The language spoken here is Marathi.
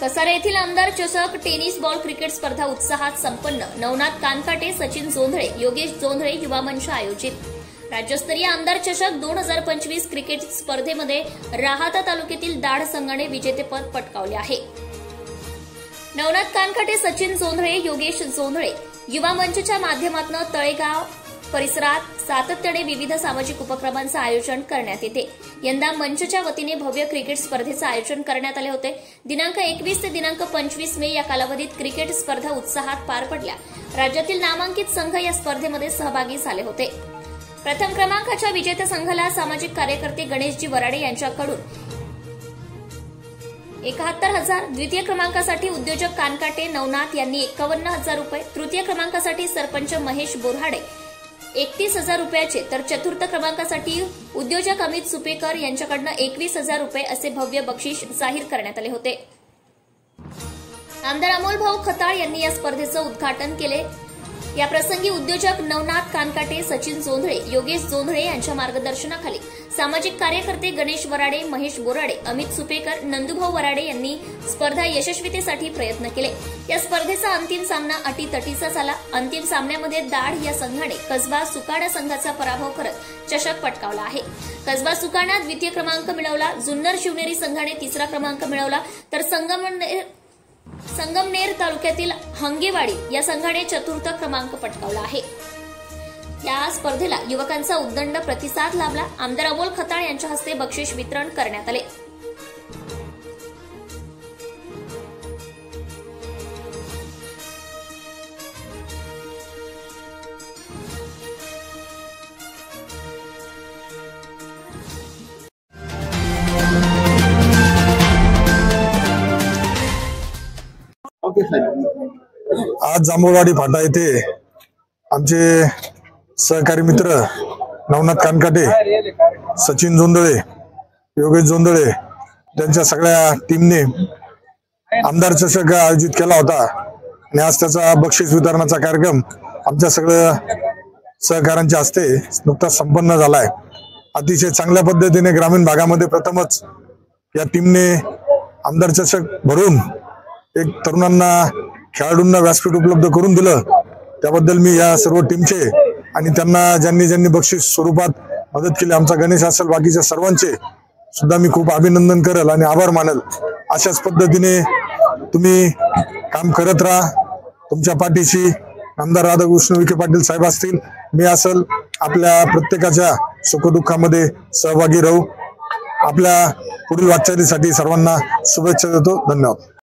कसारा येथील आमदार चषक टेनिस बॉल क्रिकेट स्पर्धा उत्साहात संपन्न। नवनाथ कानकाटे, सचिन जोंधळे, योगेश जोंधळे युवा मंच आयोजित। राज्यस्तरीय आमदार चषक 2025 क्रिकेट स्पर्धेमध्ये राहाता तालुक्यातील दाढ संघाने विजेतेपद पटकावले आहे। नवनाथ कानकाटे, सचिन जोंधळे, योगेश जोंधळे युवा मंचच्या माध्यमातून तळेगाव परिसरात सातत्याने विविध सामाजिक उपक्रमांचं आयोजन करण्यात येते। यंदा मंचच्या वतीने भव्य क्रिकेट स्पर्धेचं आयोजन करण्यात आले होते। दिनांक 21 ते दिनांक 25 मे या कालावधीत क्रिकेट स्पर्धा उत्साहात पार पडल्या। राज्यातील नामांकित संघ या स्पर्धेमध्ये सहभागी झाले होते। प्रथम क्रमांकाच्या विजेत्या संघाला सामाजिक कार्यकर्ते गणेशजी वराडे यांच्याकडून 71,000, द्वितीय क्रमांकासाठी उद्योजक कानकाटे नवनाथ यांनी 51,000 रुपये, तृतीय क्रमांकासाठी सरपंच महेश बोरहाडे 31,000 रुपयाचे, तर चतुर्थ क्रमांकासाठी उद्योजक अमित सुपेकर यांच्याकडून 21,000 रुपये असे भव्य बक्षीस जाहीर करण्यात आले होते। आमदार अमोल भाऊ खताळ यांनी या स्पर्धेचं उद्घाटन केले। या प्रसंगी उद्योजक नवनाथ कानकाटे, सचिन जोंधळे, योगेश जोंधळे यांच्या मार्गदर्शनाखाली सामाजिक कार्यकर्ते गणेश वराडे, महेश बोराडे, अमित सुपेकर, नंदुभाऊ वराडे यांनी स्पर्धा यशस्वीतेसाठी प्रयत्न केले। या स्पर्धेचा अंतिम सामना अटीतटीचा झाला। अंतिम सामन्यामध्ये दाढ या संघाने कसबा सुकाणा संघाचा पराभव करत चषक पटकावला आहे। कसबा सुकाणा द्वितीय क्रमांक मिळवला, जुन्नर शिवनेरी संघाने तिसरा क्रमांक मिळवला, तर संगमनेर तालुक्यातील हंगेवाडी या संघाने चतुर्थ क्रमांक पटकावला आहे। या स्पर्धेला युवकांचा उदंड प्रतिसाद लाभला। आमदार अमोल खताळ यांच्या हस्ते बक्षीस वितरण करण्यात आले। आज जांभूळवाडी फाटा येथे आमचे सहकारी मित्र नवनाथ कानकाटे, सचिन जोंधळे, योगेश जोंधळे त्यांच्या सगळ्या टीमने आमदार चषक आयोजित केला होता आणि आज त्याचा बक्षीस वितरणाचा कार्यक्रम आमच्या सगळ्या सहकाऱ्यांच्या हस्ते नुकताच संपन्न झालाय। अतिशय चांगल्या पद्धतीने ग्रामीण भागामध्ये प्रथमच या टीमने आमदार चषक भरून एक तरुणांना, खेळाडूंना व्यासपीठ उपलब्ध करून दिलं। त्याबद्दल मी या सर्व टीमचे आणि त्यांना ज्यांनी बक्षीस स्वरूपात मदत केली, आमचा गणेश असेल, बाकीच्या सर्वांचे सुद्धा मी खूप अभिनंदन करेल आणि आभार मानेल। अशाच पद्धतीने तुम्ही काम करत राहा। तुमच्या पाठीशी आमदार राधाकृष्ण विखे पाटील साहेब असतील, मी असेल, आपल्या प्रत्येकाच्या सुखदुःखामध्ये सहभागी राहू। आपल्या पुढील वाटचालीसाठी सर्वांना शुभेच्छा देतो। धन्यवाद।